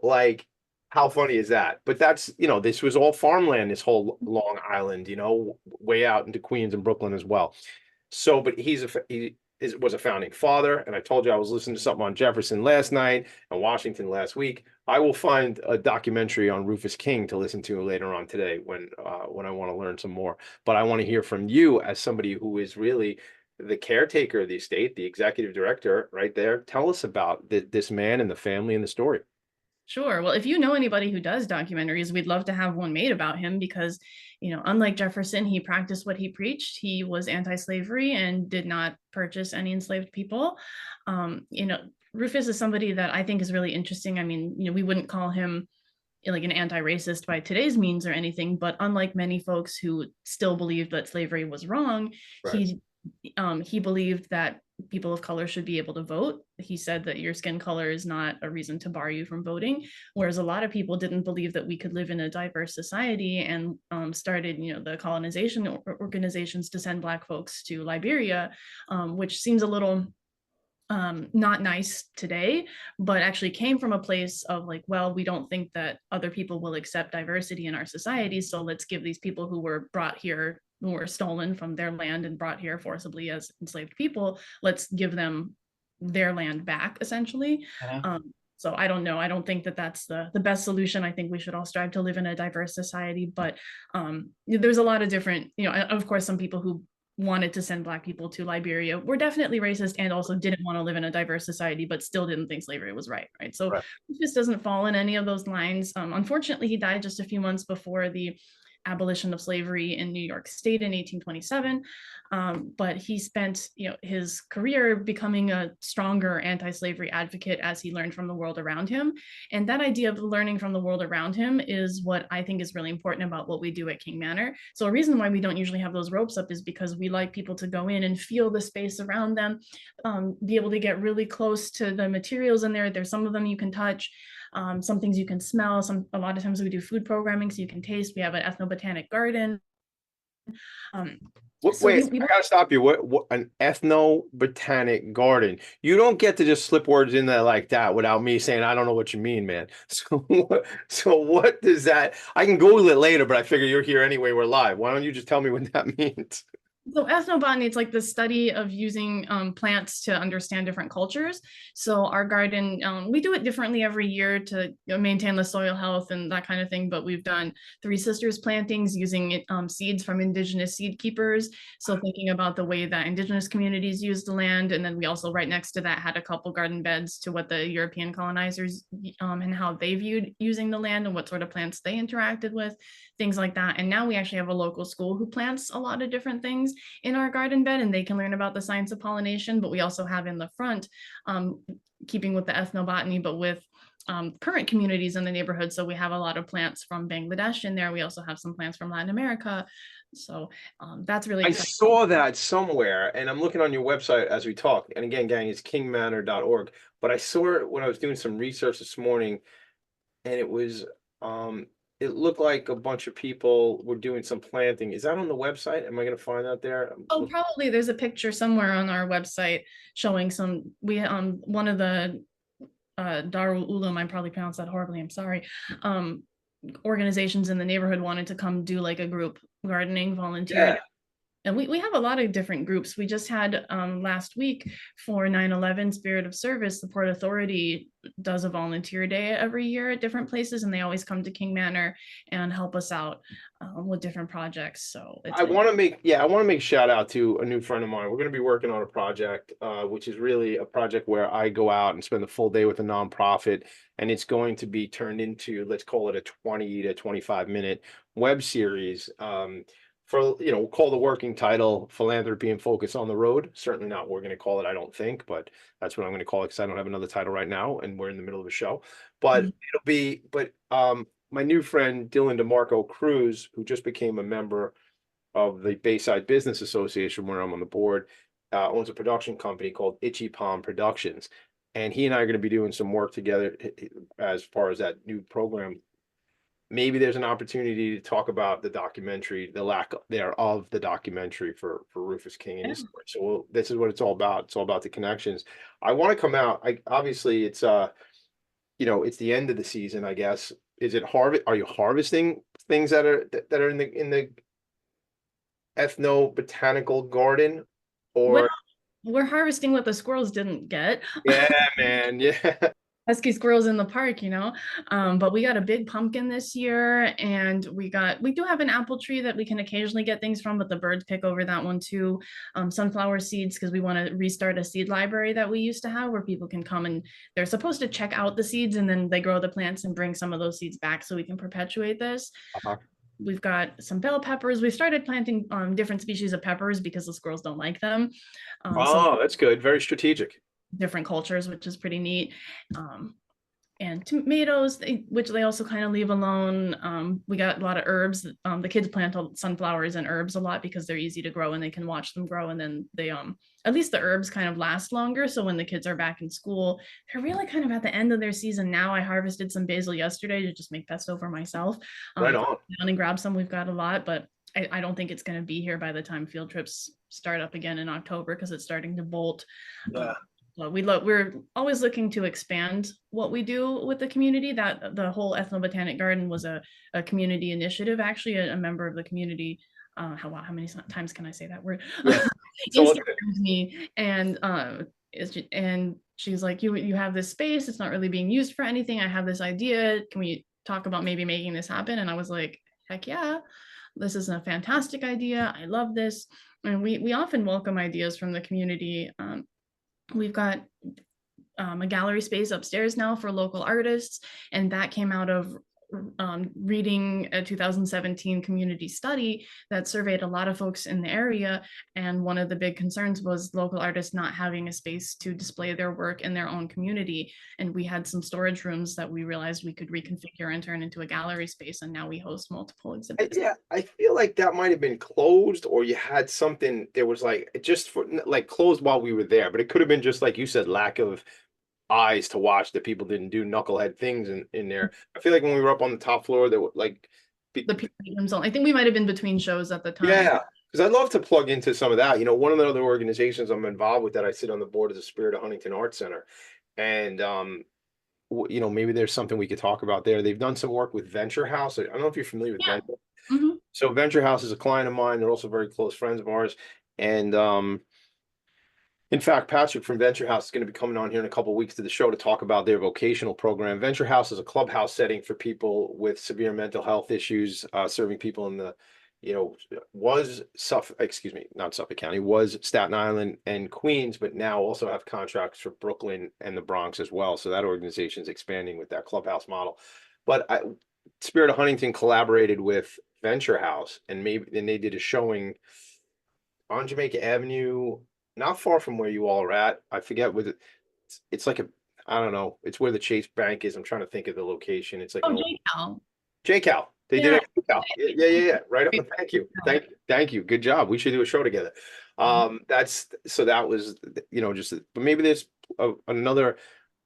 like, how funny is that? But that's, this was all farmland, this whole Long Island, way out into Queens and Brooklyn as well. So, but he was a founding father. And I told you I was listening to something on Jefferson last night and Washington last week. I will find a documentary on Rufus King to listen to later on today when I want to learn some more. But I want to hear from you as somebody who is really the caretaker of the estate, the executive director right there. Tell us about this man and the family and the story. Sure. Well, if you know anybody who does documentaries, we'd love to have one made about him because, unlike Jefferson, he practiced what he preached. He was anti-slavery and did not purchase any enslaved people. Rufus is somebody that I think is really interesting. I mean, we wouldn't call him like an anti-racist by today's means or anything, but unlike many folks who still believed that slavery was wrong, Right. he believed that people of color should be able to vote. He said that your skin color is not a reason to bar you from voting, whereas a lot of people didn't believe that we could live in a diverse society, and started, the colonization organizations to send Black folks to Liberia, which seems a little not nice today, but actually came from a place of like, well, we don't think that other people will accept diversity in our society, so let's give these people who were brought here, who were stolen from their land and brought here forcibly as enslaved people, let's give them their land back, essentially. So I don't know. I don't think that that's the best solution. I think we should all strive to live in a diverse society, but there's a lot of different, of course, some people who wanted to send Black people to Liberia were definitely racist and also didn't want to live in a diverse society, but still didn't think slavery was right. So this doesn't fall in any of those lines. Unfortunately, he died just a few months before the abolition of slavery in New York State in 1827. But he spent his career becoming a stronger anti-slavery advocate as he learned from the world around him. And that idea of learning from the world around him is what I think is really important about what we do at King Manor. So a reason why we don't usually have those ropes up is because we like people to go in and feel the space around them, be able to get really close to the materials in there. There's some of them you can touch. Some things you can smell. A lot of times we do food programming so you can taste. We have an ethnobotanic garden. Wait, I gotta stop you. What an ethnobotanic garden? You don't get to just slip words in there like that without me saying I don't know what you mean, man. So what does that? I can Google it later, but I figure you're here anyway. We're live. Why don't you just tell me what that means? So ethnobotany, it's like the study of using plants to understand different cultures. So our garden, we do it differently every year to maintain the soil health and that kind of thing. But we've done Three Sisters plantings using seeds from indigenous seed keepers. So thinking about the way that indigenous communities use the land. And then we also right next to that had a couple garden beds to what the European colonizers and how they viewed using the land and what sort of plants they interacted with, things like that. And now we actually have a local school who plants a lot of different things in our garden bed, and they can learn about the science of pollination. But we also have in the front, keeping with the ethnobotany, but with current communities in the neighborhood. So we have a lot of plants from Bangladesh in there. We also have some plants from Latin America. So that's really exciting. I saw that somewhere, and I'm looking on your website as we talk. And again, gang, it's kingmanor.org. But I saw it when I was doing some research this morning, and it was it looked like a bunch of people were doing some planting. Is that on the website? Am I going to find that there? Oh, probably. There's a picture somewhere on our website showing some. We one of the Darul Ulum, I probably pronounced that horribly, I'm sorry. Organizations in the neighborhood wanted to come do like a group gardening volunteer. Yeah. And we have a lot of different groups. We just had last week for 9/11 Spirit of Service, the Port Authority does a volunteer day every year at different places, and they always come to King Manor and help us out with different projects. So I want to make shout out to a new friend of mine. We're going to be working on a project, which is really a project where I go out and spend the full day with a nonprofit, and it's going to be turned into, let's call it a 20 to 25 minute web series. For, we'll call the working title Philanthropy and Focus on the Road. Certainly not what we're going to call it, I don't think, but that's what I'm going to call it because I don't have another title right now and we're in the middle of a show. But my new friend Dylan DeMarco Cruz, who just became a member of the Bayside Business Association where I'm on the board, owns a production company called Itchy Palm Productions. And he and I are going to be doing some work together as far as that new program. Maybe there's an opportunity to talk about the documentary, the lack thereof the documentary for Rufus King and his story. So this is what it's all about. It's all about the connections. I want to come out. Obviously it's it's the end of the season, I guess. Is it are you harvesting things that are in the ethnobotanical garden, or we're harvesting what the squirrels didn't get? Yeah, man. Yeah. Pesky squirrels in the park, but we got a big pumpkin this year, and we do have an apple tree that we can occasionally get things from, but the birds pick over that one too. Sunflower seeds, because we want to restart a seed library that we used to have where people can come and they're supposed to check out the seeds and then they grow the plants and bring some of those seeds back so we can perpetuate this. We've got some bell peppers. We've started planting different species of peppers because the squirrels don't like them. That's good. Very strategic. different cultures, which is pretty neat. And tomatoes, which they also kind of leave alone. We got a lot of herbs. The kids plant sunflowers and herbs a lot because they're easy to grow and they can watch them grow. And then they, at least the herbs kind of last longer. So when the kids are back in school, they're really kind of at the end of their season now. I harvested some basil yesterday to just make pesto for myself. Right on. Down and grab some. We've got a lot, but I don't think it's going to be here by the time field trips start up again in October because it's starting to bolt. Yeah. We're always looking to expand what we do with the community. That the whole ethnobotanic garden was a community initiative. Actually, a member of the community. How many times can I say that word? Yeah. Instagrammed me and she's like, you have this space. It's not really being used for anything. I have this idea. Can we talk about maybe making this happen? And I was like, heck yeah, this is a fantastic idea. I love this. And we often welcome ideas from the community. We've got a gallery space upstairs now for local artists, and that came out of reading a 2017 community study that surveyed a lot of folks in the area. And one of the big concerns was local artists not having a space to display their work in their own community. And we had some storage rooms that we realized we could reconfigure and turn into a gallery space. And now we host multiple exhibits. Yeah, I feel like that might have been closed, or you had something, there was like, just for like closed while we were there, but it could have been just like you said, lack of eyes to watch that people didn't do knucklehead things in there. I feel like when we were up on the top floor, there were like the PRM zone. I think we might have been between shows at the time. Yeah, because I'd love to plug into some of that. You know, one of the other organizations I'm involved with that I sit on the board is the Spirit of Huntington Art Center, and you know, maybe there's something we could talk about there. They've done some work with Venture House. I don't know if you're familiar with Venture. Mm-hmm. So Venture House is a client of mine. They're also very close friends of ours, and in fact, Patrick from Venture House is going to be coming on here in a couple of weeks to the show to talk about their vocational program. Venture House is a clubhouse setting for people with severe mental health issues, serving people in the, you know, was Staten Island and Queens, but now also have contracts for Brooklyn and the Bronx as well. So that organization is expanding with that clubhouse model. But Spirit of Huntington collaborated with Venture House, and they did a showing on Jamaica Avenue, not far from where you all are at. I forget what it's like I don't know. It's where the Chase Bank is. I'm trying to think of the location. It's like JCal. They did it. Yeah. Right on. Thank you. Thank you. Good job. We should do a show together. That was, you know, just, but maybe there's another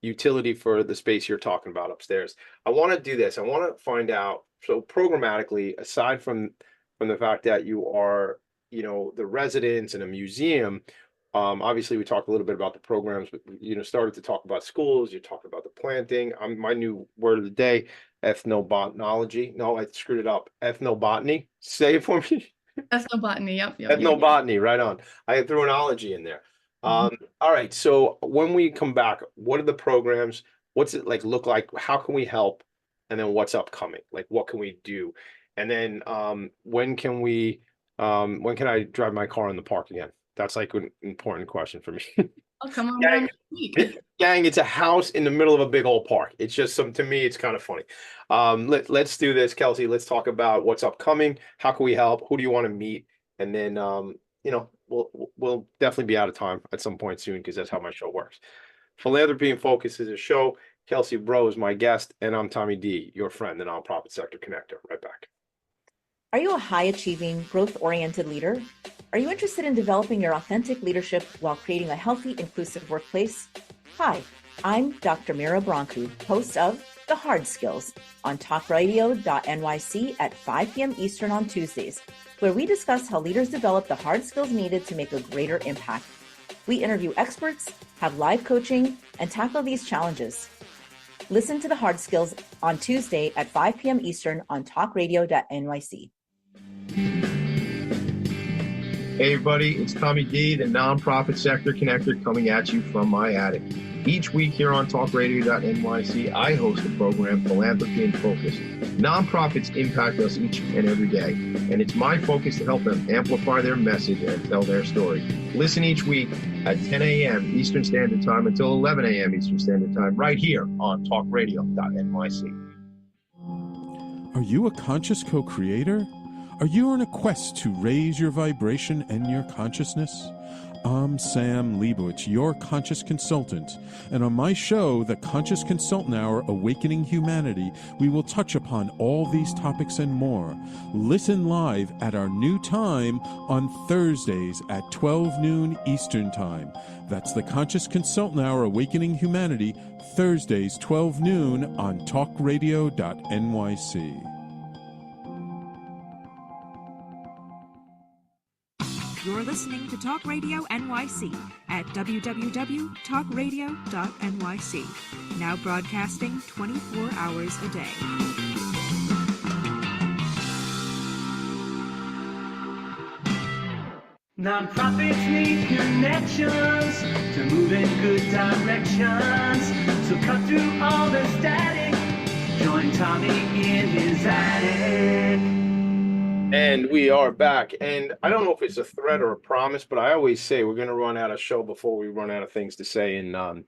utility for the space you're talking about upstairs. I want to do this. I want to find out, so programmatically, aside from the fact that you are, you know, the residents in a museum, obviously we talked a little bit about the programs, but you know, started to talk about schools. You talked about the planting. My new word of the day, ethnobotany. No, I screwed it up. Ethnobotany. Say it for me. Ethnobotany. Yep. Ethnobotany. Right on. I threw an ology in there. All right. So when we come back, what are the programs? What's it like look like? How can we help? And then what's upcoming? Like, what can we do? And then when can I drive my car in the park again? That's like an important question for me. Oh, come on. Gang, it's a house in the middle of a big old park. It's just to me, it's kind of funny. Let's do this, Kelsey. Let's talk about what's upcoming. How can we help? Who do you want to meet? And then, you know, we'll definitely be out of time at some point soon because that's how my show works. Philanthropy and Focus is a show. Kelsey Bro is my guest, and I'm Tommy D, your friend, the nonprofit sector connector. Right back. Are you a high-achieving, growth-oriented leader? Are you interested in developing your authentic leadership while creating a healthy, inclusive workplace? Hi, I'm Dr. Mira Bronku, host of The Hard Skills on talkradio.nyc at 5 p.m. Eastern on Tuesdays, where we discuss how leaders develop the hard skills needed to make a greater impact. We interview experts, have live coaching, and tackle these challenges. Listen to The Hard Skills on Tuesday at 5 p.m. Eastern on talkradio.nyc. Hey everybody, it's Tommy D, the nonprofit sector connector, coming at you from my attic. Each week here on talkradio.nyc, I host a program, Philanthropy and Focus. Nonprofits impact us each and every day, and it's my focus to help them amplify their message and tell their story. Listen each week at 10 a.m. Eastern Standard Time until 11 a.m. Eastern Standard Time, right here on talkradio.nyc. Are you a conscious co-creator? Are you on a quest to raise your vibration and your consciousness? I'm Sam Leibowitz, your conscious consultant, and on my show, The Conscious Consultant Hour Awakening Humanity, we will touch upon all these topics and more. Listen live at our new time on Thursdays at 12 noon Eastern Time. That's The Conscious Consultant Hour Awakening Humanity, Thursdays 12 noon on talkradio.nyc. You're listening to Talk Radio NYC at www.talkradio.nyc. Now broadcasting 24 hours a day. Nonprofits need connections to move in good directions. So cut through all the static. Join Tommy in his attic. And we are back. And I don't know if it's a threat or a promise, but I always say we're going to run out of show before we run out of things to say. And,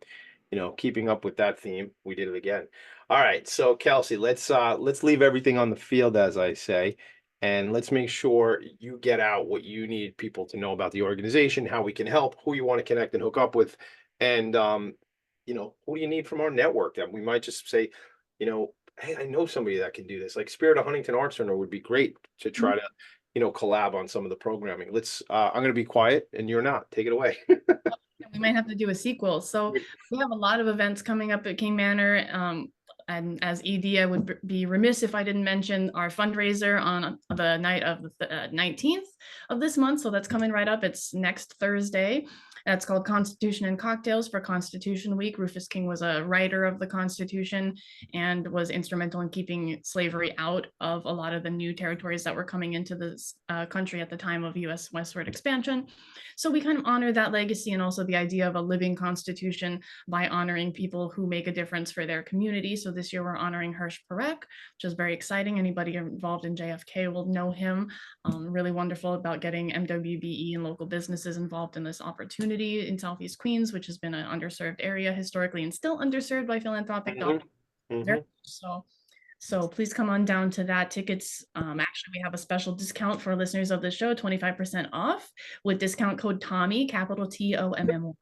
keeping up with that theme, we did it again. All right. So, Kelsey, let's leave everything on the field, as I say, and let's make sure you get out what you need people to know about the organization, how we can help, who you want to connect and hook up with, and, who do you need from our network that we might just say, hey, I know somebody that can do this. Like Spirit of Huntington Arts Center would be great to try to, collab on some of the programming. I'm going to be quiet and you're not. Take it away. We might have to do a sequel. So we have a lot of events coming up at King Manor. And as ED, I would be remiss if I didn't mention our fundraiser on the night of the 19th of this month. So that's coming right up. It's next Thursday. That's called Constitution and Cocktails for Constitution Week. Rufus King was a writer of the Constitution and was instrumental in keeping slavery out of a lot of the new territories that were coming into this country at the time of U.S. westward expansion. So we kind of honor that legacy and also the idea of a living constitution by honoring people who make a difference for their community. So this year we're honoring Hirsch Parekh, which is very exciting. Anybody involved in JFK will know him. Really wonderful about getting MWBE and local businesses involved in this opportunity in Southeast Queens, which has been an underserved area historically and still underserved by philanthropic dollars. So please come on down to that. Tickets, actually, we have a special discount for listeners of the show, 25% off with discount code Tommy, capital TOMMY.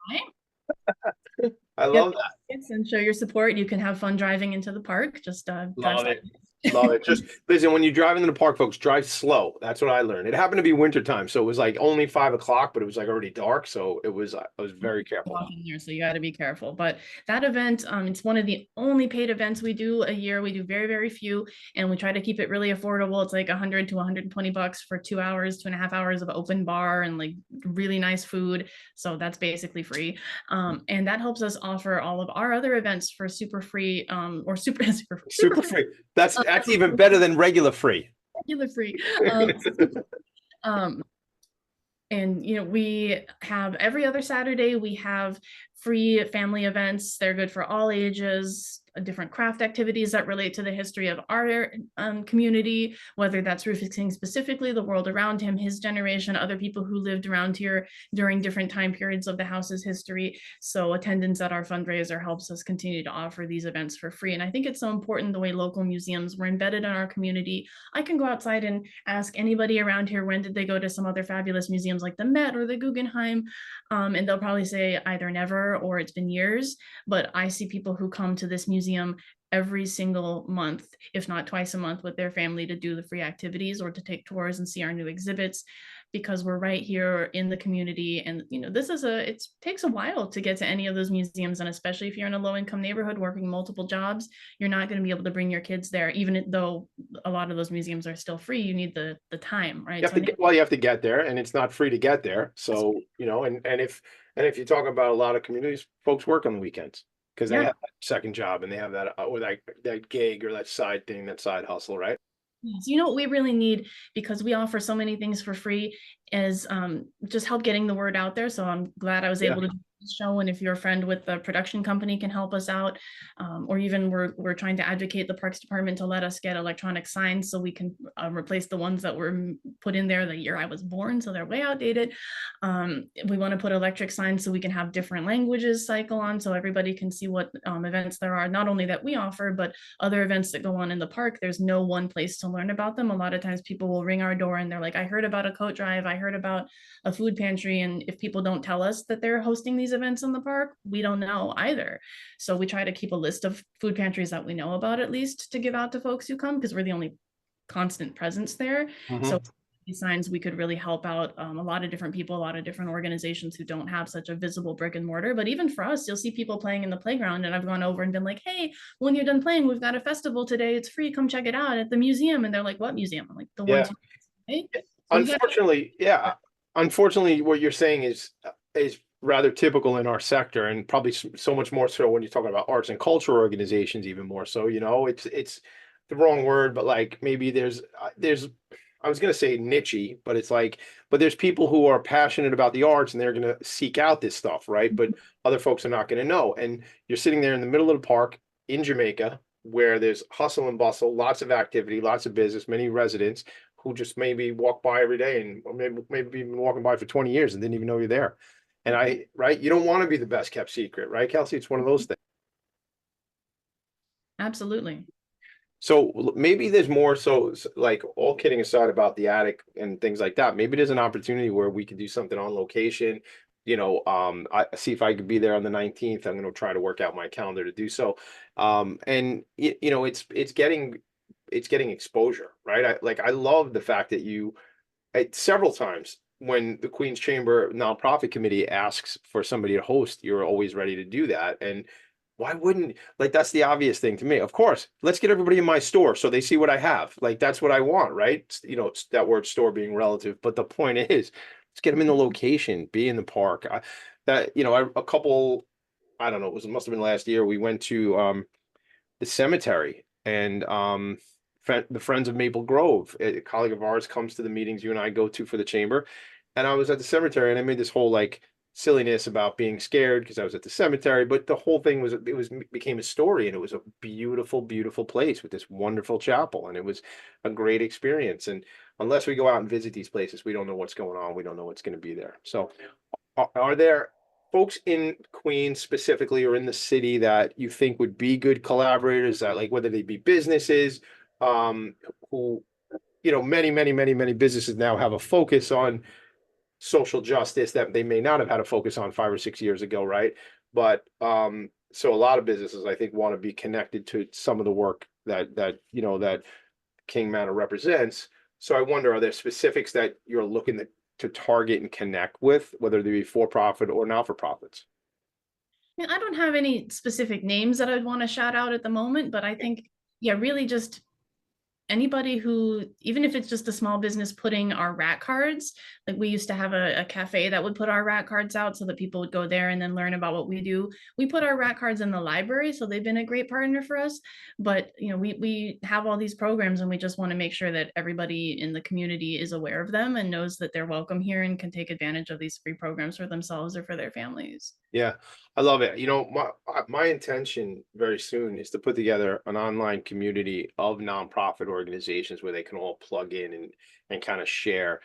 I love that. And show your support. You can have fun driving into the park. Just love it. Love it. Just listen, when you're driving in the park, folks, drive slow. That's what I learned. It happened to be wintertime, so it was like only 5 o'clock, but it was like already dark. So I was very careful. So you got to be careful. But that event, it's one of the only paid events we do a year. We do very, very few, and we try to keep it really affordable. It's like $100 to $120 for 2 hours, 2.5 hours of open bar and like really nice food. So that's basically free. And that helps us offer all of our other events for super free, or super free. That's even better than regular free. Regular free. And we have every other Saturday, we have free family events. They're good for all ages, different craft activities that relate to the history of our community, whether that's Rufus King specifically, the world around him, his generation, other people who lived around here during different time periods of the house's history. So attendance at our fundraiser helps us continue to offer these events for free. And I think it's so important the way local museums were embedded in our community. I can go outside and ask anybody around here, when did they go to some other fabulous museums like the Met or the Guggenheim? And they'll probably say either never or it's been years. But I see people who come to this museum every single month, if not twice a month, with their family to do the free activities or to take tours and see our new exhibits, because we're right here in the community. And it takes a while to get to any of those museums, and especially if you're in a low-income neighborhood working multiple jobs, you're not going to be able to bring your kids there, even though a lot of those museums are still free. You need the time, right? You have to get there, and it's not free to get there. So and if you talk about a lot of communities, folks work on the weekends because they have that second job and they have that or that gig or that side thing, that side hustle, right? So what we really need, because we offer so many things for free, is just help getting the word out there. So I'm glad I was able to do show, and if you're a friend with the production company can help us out, or even we're trying to advocate the Parks Department to let us get electronic signs so we can replace the ones that were put in there the year I was born, so they're way outdated. We want to put electric signs so we can have different languages cycle on, so everybody can see what events there are, not only that we offer, but other events that go on in the park. There's no one place to learn about them. A lot of times people will ring our door and they're like, I heard about a coat drive, I heard about a food pantry, and if people don't tell us that they're hosting these events in the park, we don't know either. So we try to keep a list of food pantries that we know about, at least, to give out to folks who come, because we're the only constant presence there. So these signs, we could really help out a lot of different people, a lot of different organizations who don't have such a visible brick and mortar. But even for us, you'll see people playing in the playground, and I've gone over and been like, hey, when you're done playing, we've got a festival today, it's free, come check it out at the museum. And they're like, what museum? I'm like, the ones. Right? So Unfortunately, what you're saying is rather typical in our sector, and probably so much more so when you're talking about arts and culture organizations, even more so. It's the wrong word, but like maybe there's I was gonna say niche-y, but it's like, but there's people who are passionate about the arts and they're gonna seek out this stuff, right? But other folks are not gonna know. And you're sitting there in the middle of the park in Jamaica, where there's hustle and bustle, lots of activity, lots of business, many residents who just maybe walk by every day, and or maybe been walking by for 20 years and didn't even know you're there. And right, you don't want to be the best kept secret, right, Kelsey? It's one of those things. Absolutely. So maybe there's more, so like, all kidding aside about the attic and things like that, maybe there's an opportunity where we could do something on location. I see if I could be there on the 19th. I'm going to try to work out my calendar to do so. And it's getting exposure, right? I love the fact that several times when the Queen's Chamber Nonprofit Committee asks for somebody to host, you're always ready to do that. And why wouldn't, like, that's the obvious thing to me. Of course, let's get everybody in my store so they see what I have. Like, that's what I want, right? It's that word store being relative, but the point is, let's get them in the location, be in the park. I don't know, it must have been last year, we went to the cemetery, and the Friends of Maple Grove, a colleague of ours, comes to the meetings you and I go to for the chamber. And I was at the cemetery, and I made this whole like silliness about being scared because I was at the cemetery, but the whole thing became a story, and it was a beautiful, beautiful place with this wonderful chapel, and it was a great experience. And unless we go out and visit these places, we don't know what's going on. We don't know what's going to be there. So are there folks in Queens specifically, or in the city, that you think would be good collaborators, that, like, whether they be businesses, who, many businesses now have a focus on social justice that they may not have had a focus on 5 or 6 years ago, right? But so a lot of businesses, I think, want to be connected to some of the work that King Manor represents. So I wonder, are there specifics that you're looking to target and connect with, whether they be for-profit or not-for-profits? I don't have any specific names that I'd want to shout out at the moment, but I think, really just anybody who, even if it's just a small business putting our rat cards, like we used to have a cafe that would put our rat cards out so that people would go there and then learn about what we do. We put our rat cards in the library, so they've been a great partner for us. But we have all these programs, and we just want to make sure that everybody in the community is aware of them and knows that they're welcome here and can take advantage of these free programs for themselves or for their families. Yeah, I love it. My intention very soon is to put together an online community of nonprofit organizations where they can all plug in and kind of share.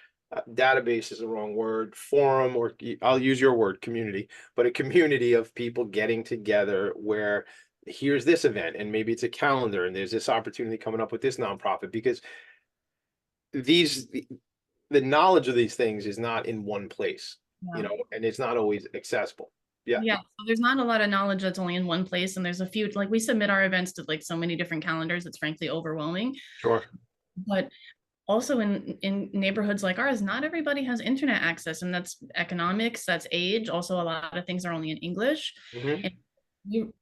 Database is the wrong word, forum, or I'll use your word, community, but a community of people getting together where here's this event, and maybe it's a calendar, and there's this opportunity coming up with this nonprofit, because the knowledge of these things is not in one place, and it's not always accessible. Yeah. So there's not a lot of knowledge that's only in one place, and there's a few, like, we submit our events to like so many different calendars, it's frankly overwhelming. Sure. But also in neighborhoods like ours, not everybody has internet access, and that's economics, that's age. Also, a lot of things are only in English. And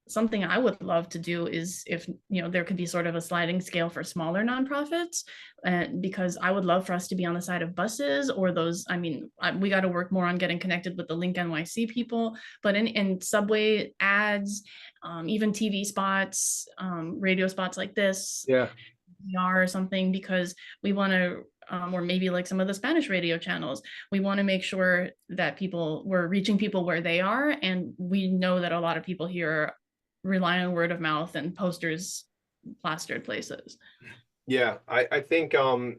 something I would love to do is, if there could be sort of a sliding scale for smaller nonprofits, because I would love for us to be on the side of buses or those. I mean, we got to work more on getting connected with the Link NYC people, but in subway ads, even TV spots, radio spots like this, or something, because we want to or maybe like some of the Spanish radio channels. We want to make sure that we're reaching people where they are. And we know that a lot of people here rely on word of mouth and posters plastered places. Yeah, I think,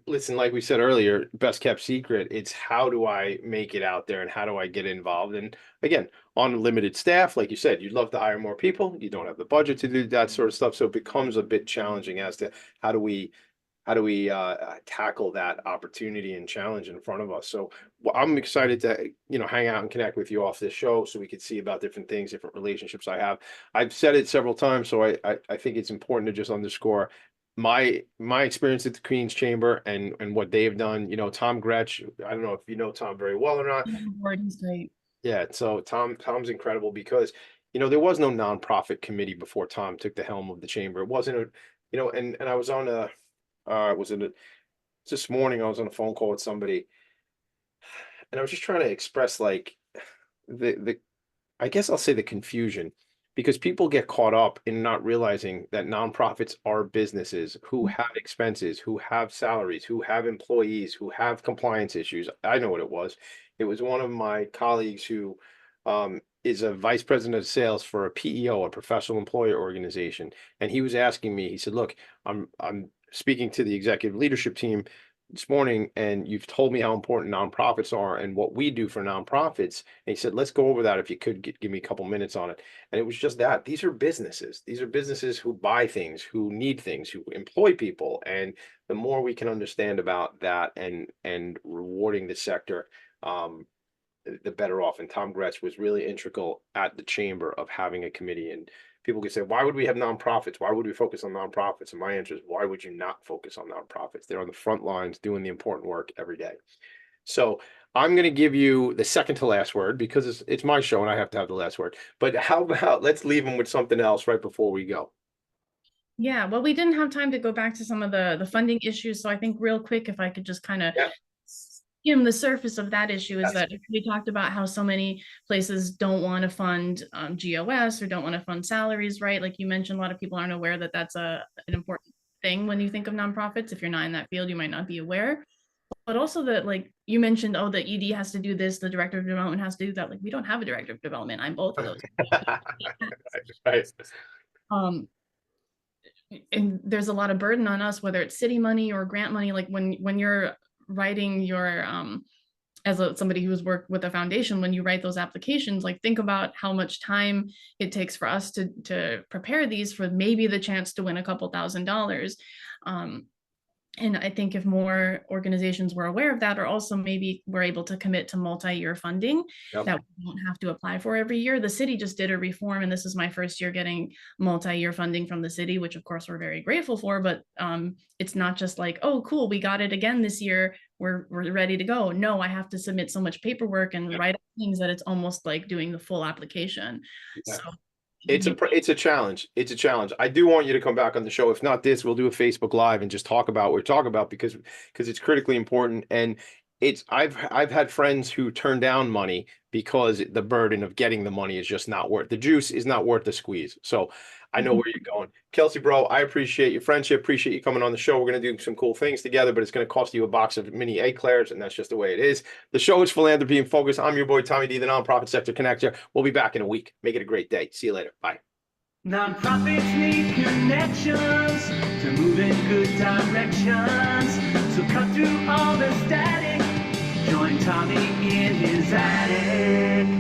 listen, like we said earlier, best kept secret, it's how do I make it out there and how do I get involved? And again, on limited staff, like you said, you'd love to hire more people. You don't have the budget to do that sort of stuff. So it becomes a bit challenging as to how do we tackle that opportunity and challenge in front of us. So I'm excited to, hang out and connect with you off this show so we could see about different things, different relationships I have. I've said it several times, so I think it's important to just underscore my experience at the Queen's Chamber and what they've done. Tom Gretsch, I don't know if you know Tom very well or not. He's great. Yeah, so Tom's incredible because there was no nonprofit committee before Tom took the helm of the chamber. It wasn't and I was on this morning I was on a phone call with somebody and I was just trying to express like the I guess I'll say the confusion, because people get caught up in not realizing that nonprofits are businesses who have expenses, who have salaries, who have employees, who have compliance issues. I know what it was. It was one of my colleagues who is a vice president of sales for a PEO, a professional employer organization. And he was asking me, he said, look, I'm speaking to the executive leadership team this morning, and you've told me how important nonprofits are and what we do for nonprofits. And he said, let's go over that if you could give me a couple minutes on it. And it was just that. These are businesses. These are businesses who buy things, who need things, who employ people. And the more we can understand about that and rewarding the sector, the better off. And Tom Gretsch was really integral at the chamber of having a committee. And people could say, why would we have nonprofits? Why would we focus on nonprofits? And my answer is, why would you not focus on nonprofits? They're on the front lines doing the important work every day. So I'm going to give you the second to last word because it's my show and I have to have the last word. But how about let's leave them with something else right before we go. Yeah, well, we didn't have time to go back to some of the funding issues. So I think real quick, if I could just kind of skim the surface of that issue is that we talked about how so many places don't want to fund GOS or don't want to fund salaries, right? Like you mentioned, a lot of people aren't aware that that's an important thing when you think of nonprofits. If you're not in that field, you might not be aware. But also that, like you mentioned, the ED has to do this, the director of development has to do that. Like we don't have a director of development. I'm both of those. Right. And there's a lot of burden on us, whether it's city money or grant money. Like when you're writing your somebody who's worked with a foundation, when you write those applications, like think about how much time it takes for us to prepare these for maybe the chance to win a couple $1,000s. And I think if more organizations were aware of that, or also maybe we're able to commit to multi-year funding that we don't have to apply for every year. The city just did a reform, and this is my first year getting multi-year funding from the city, which of course we're very grateful for, but it's not just like, oh, cool, we got it again this year, we're ready to go. No, I have to submit so much paperwork and write up things that it's almost like doing the full application. So it's a challenge. It's a challenge. I do want you to come back on the show. If not this, we'll do a Facebook Live and just talk about what we're talking about because it's critically important. And I've had friends who turn down money because the burden of getting the money is just not worth the juice is not worth the squeeze. So I know where you're going. Kelsey, bro, I appreciate your friendship. Appreciate you coming on the show. We're going to do some cool things together, but it's going to cost you a box of mini eclairs, and that's just the way it is. The show is Philanthropy in Focus. I'm your boy, Tommy D, the Nonprofit Sector Connector. We'll be back in a week. Make it a great day. See you later. Bye. Nonprofits need connections to move in good directions. So cut through all the static. Join Tommy in his attic.